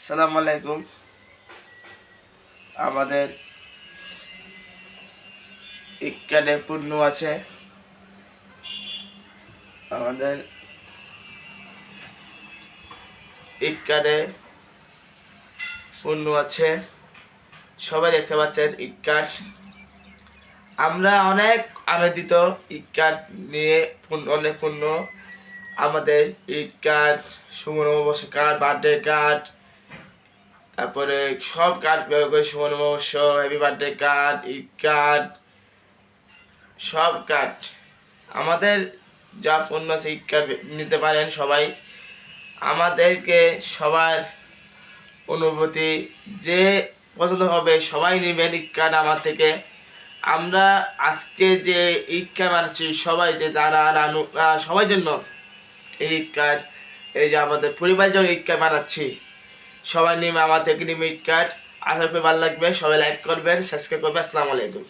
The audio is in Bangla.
আসসালামু আলাইকুম। আমাদের ইক্কাডে পণ্য আছে, আমাদের ইক্কাডে পণ্য আছে, সবাই দেখতে পাচ্ছেন ইক্কাড। আমরা অনেক আনন্দিত ইক্কাড নিয়ে। অনেক পণ্য আমাদের ইক্কাড, সুমন নববর্ষ কার্ড, বার্থডে কার্ড, তারপরে সব কার্ড ব্যবহার করে সুমন নববর্ষ, হ্যাপি বার্থডে কার্ড, ইক্কাড, সব কার্ড আমাদের যা পণ্য আছে ইক্কাড নিতে পারেন সবাই। আমাদেরকে সবার অনুভূতি যে পছন্দ হবে সবাই নেবেন ইক্কাড আমার থেকে। আমরা আজকে যে ইক্কাড বানাচ্ছি সবাই যে দাদা নানু সবার জন্য এই ইক্কাড, এই যে আমাদের পরিবারের জন্য ইক্কাড বানাচ্ছি, সবাই নেবে আমার থেকে নেবে ইক্কাড। আশা করি ভালো লাগবে। সবাই লাইক করবেন, সাবস্ক্রাইব করবেন। আসসালামু আলাইকুম।